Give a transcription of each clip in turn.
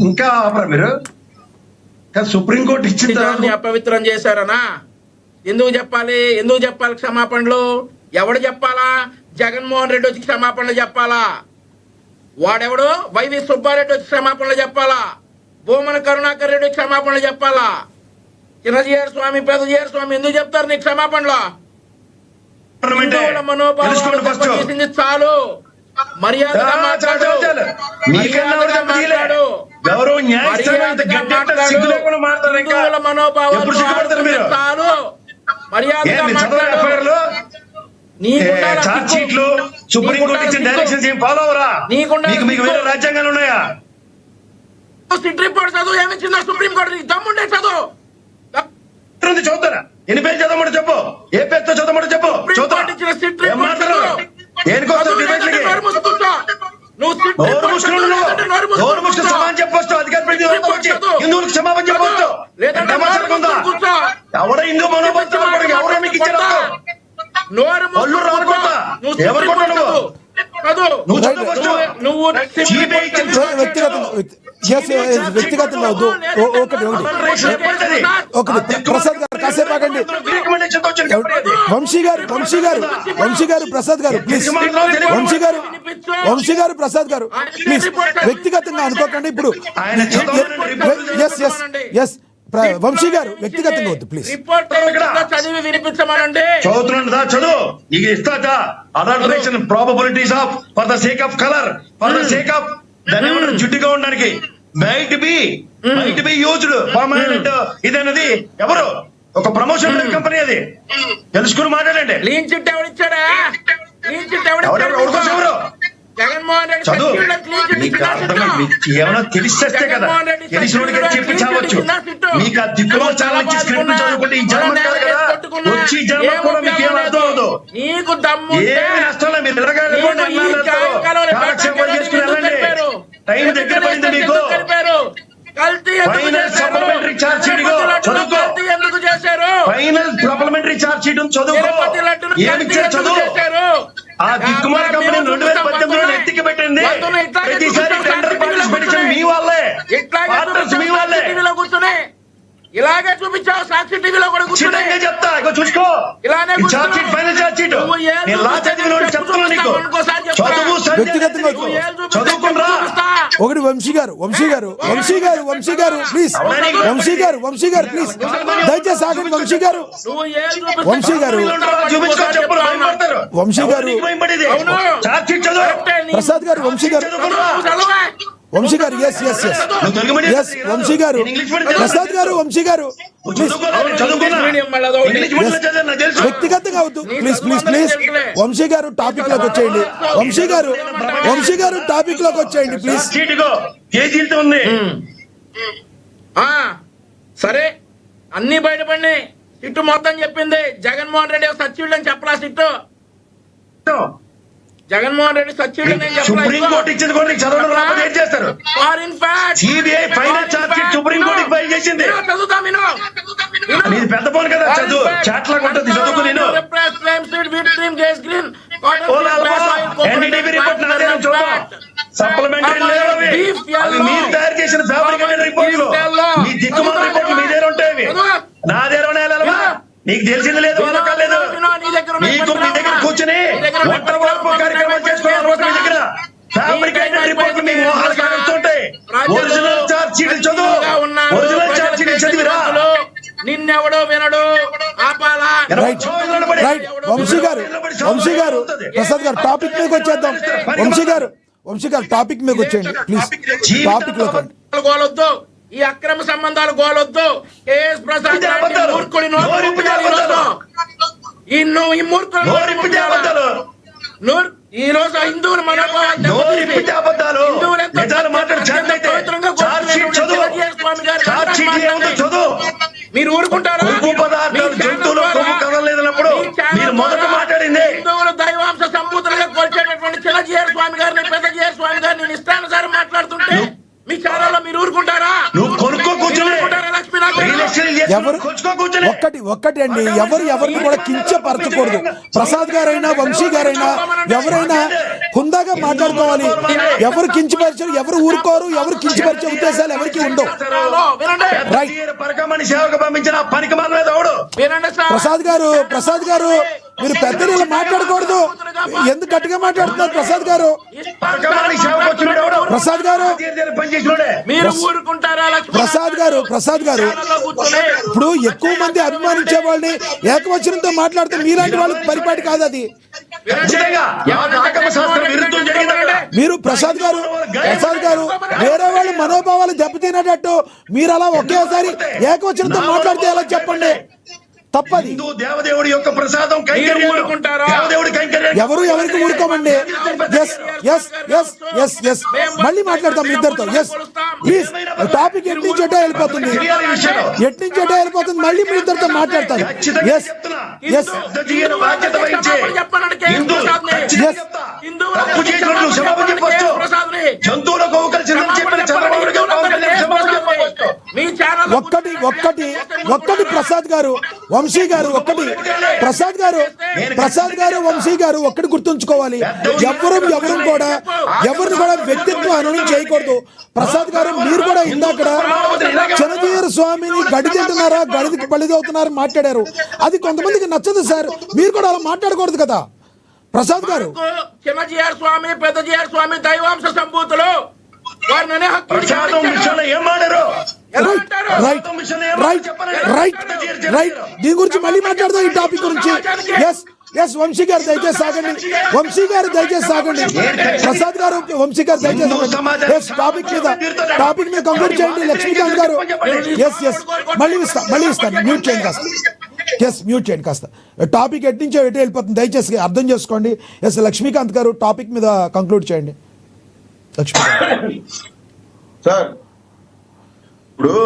ఇంకా ఆపరా మీరు? సుప్రీంకోర్టు ఇచ్చిన తర్వాత అపవిత్రం చేశారనా? ఎందుకు చెప్పాలి క్షమాపణలు? ఎవడు చెప్పాలా? జగన్మోహన్ రెడ్డి వచ్చి క్షమాపణలు చెప్పాలా? వాడెవడు? వైవి సుబ్బారెడ్డి వచ్చి క్షమాపణలు చెప్పాలా? భూమన కరుణాకర్ రెడ్డి క్షమాపణలు చెప్పాలా? చిన్నజీఆర్ స్వామి, పెద్దజీఆర్ స్వామి ఎందుకు చెప్తారు నీకు క్షమాపణలు? మనోభావాలు చాలు. మర్యాదగా మాట్లాడు. హిందువుల మనోభావాలు చాలు. మర్యాదగా మాట్లాడు. సుప్రీంకోర్టు ఇచ్చిన డైరెక్షన్స్ ఏం ఫాలో అవరా? మీకు వేరే రాజ్యాంగాలు ఉన్నాయా? సిట్ రిపోర్ట్ చదువు. ఏమిచ్చిందా సుప్రీంకోర్టు? దమ్ముండే చదువు. చదువుతారా? ఎన్ని పేరు చదవమని చెప్పు. ఏ పేరుతో చదవమని చెప్పు. హిందువులకు క్షమాపణ చెప్పవచ్చు. ఎవడ హిందూ మనోభావాలు ఎవరో మీకు ఇచ్చారు? వ్యక్తిగతంగా వద్దు. ఒకటి ప్రసాద్ గారు కాసేపు ఆగండి. వంశీ గారు ప్రసాద్ గారు ప్లీజ్. వంశీ గారు ప్రసాద్ గారు ప్లీజ్ వ్యక్తిగతంగా అనుకోకండి. ఇప్పుడు ఎస్ వంశీ గారు వ్యక్తిగతంగా వద్దు ప్లీజ్. చదివి వినిపించమనండి. చదువుతున్నా చదువు. నీకు ఇస్తా other probabilities of for the sake of colour, for the sake of దాని ఏమన్నా జుట్టుగా ఉండడానికి మైట్ బి యూజ్డ్ పర్మనెంట్ ఇదన్నది ఎవరు? ఒక ప్రమోషన్ కంపెనీ. అది తెలుసుకుని మాట్లాడండి. క్లీన్ చిట్ ఎవరిచ్చాడా? ఎవరు? జగన్మోహన్ రెడ్డి ఏమన్నా తెలిస్తే కదా, తెలిసినోడికి చెప్పి చావచ్చు. మీకు ఆ దిక్కులో చాలా స్క్రిప్ట్ చదువుకుంటే ఈ జన్మ కాదు కదా, వచ్చి జన్మ కూడా మీకు ఏం అర్థం అవదు. నీకు దమ్ము ఏమి నష్టం లేదు. మీరు కాలక్షేపాలు చేసుకుని వెళ్ళండి. టైం దగ్గర పడింది మీకు. ఫైనల్ సప్లిమెంటరీ ఛార్జ్ షీట్ చదువుకో. ఫైనల్ సప్లిమెంటరీ ఛార్జ్ షీట్ చదువుకో. ఏమిచ్చారు చదువు. ఆ దిక్కుమాల కంపెనీ 2018లో ఎత్తికి పెట్టింది. ప్రతిసారి టెండర్ పార్టిసిపేషన్ మీ వాళ్ళే, పార్ట్నర్స్ మీ వాళ్ళే. ఇలాగే చూపించావు. సాక్షి టీవీలో కూడా కూర్చుని చెప్తా. ఇగో చూసుకో. ఇలానే charge sheet, final charge sheet నేను లా చదివిన చెప్తున్నా నీకు. చదువు చదువుకున్నా. ఒకటి వంశీ గారు ప్లీజ్. వంశీ గారు ప్లీజ్ దయచేసి ఆగండి. వంశీ గారు ప్రసాద్ గారు వంశీ గారు ఎస్ వంశీ గారు ప్రసాద్ గారు వంశీ గారు వ్యక్తిగతంగా అవుతూ ప్లీజ్. వంశీ గారు టాపిక్ లోకి వచ్చేయండి. వంశీ గారు టాపిక్ లోకి వచ్చేయండి ప్లీజ్. సరే, అన్ని బయటపడినాయి. సిట్టు మొత్తం చెప్పింది. జగన్మోహన్ రెడ్డి సచివుడు అని చెప్పలా. సిట్టు జగన్మోహన్ రెడ్డి సచివుడు సుప్రీంకోర్టు ఇచ్చింది కూడా చదవడం రాకపోతే ఏం చేస్తారు? సిబిఐ ఫైనల్ ఛార్జ్ షీట్ సుప్రీంకోర్టుకి ఫైల్ చేసింది. నీది పెద్ద ఫోన్ కదా, చదువు. చాట్లాగా ఉంటుంది, చదువుకు. నేను ఎన్డీటీవీ రిపోర్ట్ నాదే చూద్దాం. సప్లిమెంటరీ మీరు తయారు చేసిన ఫ్యాబ్రికేటెడ్ రిపోర్ట్లు, మీ దిక్కుమాల రిపోర్ట్లు మీ దగ్గర ఉంటాయి. నా దగ్గర వెళ్ళాలమ్మా. నీకు తెలిసింది లేదు, లేదు. మీకు మీ దగ్గర కూర్చుని ఒంటరి కార్యక్రమాలు చేసుకోవాలి. మీ దగ్గర ఫ్యాబ్రికేటెడ్ రిపోర్ట్లు మీ మోహాలు కాగుతుంటాయి. ఒరిజినల్ ఛార్జ్ షీట్ చదువు. ఒరిజినల్ ఛార్జ్ షీట్ చదివిరా. నిన్నెవడో వినడు. వంశీ గారు ప్రసాద్ గారు టాపిక్ మీదకి వచ్చేద్దాం. వంశీ గారు టాపిక్ మీదకి వచ్చేయండి ప్లీజ్. టాపిక్ లో గోలొద్దు. ఈ అక్రమ సంబంధాలు గోలొద్దు. కేఎస్ ప్రసాద్ మూర్ఖుడి ఈ రోజు హిందువులు మీరు ఊరుకుంటారా? మీరు మొదట మాట్లాడింది హిందువులు దైవాంశ సంబూతులుగా కొలిచేటటువంటి చిన్నజీఆర్ స్వామి గారిని, పెద్దజీఆర్ స్వామి గారిని ఇష్టానుసారం మాట్లాడుతుంటే మీ ఛానల్లో మీరు ఊరుకుంటారా? నువ్వు కొనుక్కో కూర్చొని లక్ష్మీనారాయణ ఎవరు ఒక్కటి అండి, ఎవరిని కూడా కించపరచకూడదు. ప్రసాద్ గారైనా వంశీ గారైనా ఎవరైనా హుందాగా మాట్లాడుకోవాలి. ఎవరు కించపరిచారు, ఎవరు ఊరుకోరు, ఎవరు కించపరిచే ఉద్దేశాలు ఎవరికి ఉండవు. రైట్. ప్రసాద్ గారు మీరు పెద్దలు ఇలా మాట్లాడకూడదు. ఎందుకు గట్టిగా మాట్లాడుతున్నారు ప్రసాద్ గారు? ప్రసాద్ గారు ఇప్పుడు ఎక్కువ మంది అభిమానించే వాళ్ళని ఏకవచనంతో మాట్లాడితే మీలాంటి వాళ్ళకి పరిపాటి కాదు అది. మీరు ప్రసాద్ గారు వేరే వాళ్ళ మనోభావాలు దెబ్బతినేటట్టు మీరు అలా ఒకేసారి ఏకవచనంతో మాట్లాడితే ఎలా చెప్పండి? తప్పది. దేవదేవుడి యొక్క ప్రసాదం ఎవరు ఎవరికి ఊరుకోమండి. మళ్ళీ మాట్లాడతాం ఇద్దరితో. ప్లీజ్ టాపిక్ ఎట్నుంచి వెళ్ళిపోతుంది. మళ్ళీ మీ ఇద్దరితో మాట్లాడతాను. ఒక్కటి ప్రసాద్ గారు వంశీ గారు ప్రసాద్ గారు వంశీ గారు ఒక్కటి గుర్తుంచుకోవాలి. ఎవరిని కూడా వ్యక్తిత్వ హననం చేయకూడదు. ప్రసాద్ గారు మీరు కూడా ఇందాక చిన్నజీయర్ స్వామిని గడి తింటున్నారా, గడికి పళ్ళిదవుతున్నారా మాట్లాడారు. అది కొంతమందికి నచ్చదు సార్. మీరు కూడా అలా మాట్లాడకూడదు కదా ప్రసాద్ గారు. చిన్నజీయర్ స్వామి, పెద్దజీయర్ స్వామి దైవాంశ సంభూతులు. దీని గురించి మళ్ళీ మాట్లాడదాం. ఈ టాపిక్ గురించి వంశీ గారు దయచేసి సాగండి. ప్రసాద్ గారు, వంశీ గారు దయచేసి టాపిక్ మీద కంక్లూడ్ చేయండి. లక్ష్మీకాంత్ గారు మళ్ళీ ఇస్తాను. మ్యూట్ చేయండి కాస్త. టాపిక్ ఎటు వెళ్ళిపోతుంది దయచేసి అర్థం చేసుకోండి. లక్ష్మీకాంత్ గారు టాపిక్ మీద కంక్లూడ్ చేయండి. సార్, ఇప్పుడు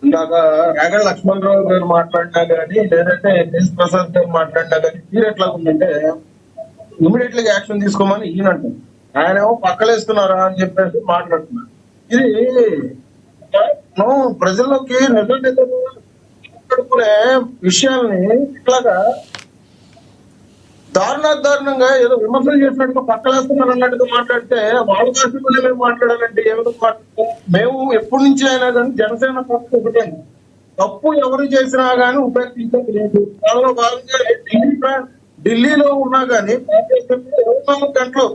ఇందాక రాగడ లక్ష్మణరావు గారు మాట్లాడినా కానీ, లేదంటే ఎస్ ప్రసాద్ గారు మాట్లాడినా కానీ తీరు ఎట్లా ఉందంటే ఇమీడియట్ గా యాక్షన్ తీసుకోమని ఈయనంటారు. ఆయన ఏమో పక్కలేస్తున్నారా అని చెప్పేసి మాట్లాడుతున్నారు. ఇది ప్రజల్లోకి నిజం మాట్లాడుకునే విషయాల్ని ఇట్లాగా దారుణంగా ఏదో విమర్శలు చేసినట్టుగా పక్కలేస్తున్నారు అన్నట్టుగా మాట్లాడితే వాళ్ళ భాషలోనే మేము మాట్లాడాలంటే ఎవరు మేము ఎప్పటి నుంచి అయినా కానీ జనసేన తప్పు ఒకటే. తప్పు ఎవరు చేసినా గానీ ఉపేక్షించేది లేదు. దానిలో భాగంగా ఢిల్లీలో ఉన్నా కానీ 24 గంటలు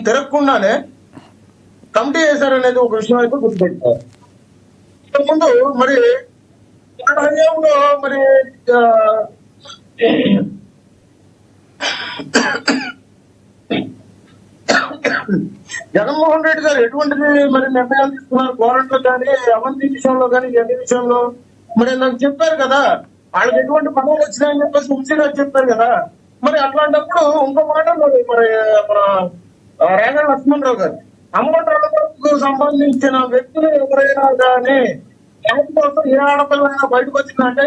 తిరగకుండానే కమిటీ చేశారనేది ఒక విషయం అయితే గుర్తుపెట్టారు. ఇంతకుముందు మరి హయాంలో మరి జగన్మోహన్ రెడ్డి గారు ఎటువంటిది మరి నిర్ణయాలు తీసుకున్నారు గవర్నమెంట్ కానీ, అవంతి విషయంలో కానీ, ఎన్ని విషయంలో మరి నాకు చెప్పారు కదా, వాళ్ళకి ఎటువంటి పదవులు వచ్చినాయని చెప్పేసి వంశీ గారు చెప్పారు కదా. మరి అట్లాంటప్పుడు ఇంకో మాట మరి మన రాగడ లక్ష్మణరావు గారు అమ్మటాలకు సంబంధించిన వ్యక్తులు ఎవరైనా కానీ కోసం ఏ ఆడపిల్లైనా బయటకు వచ్చిందంటే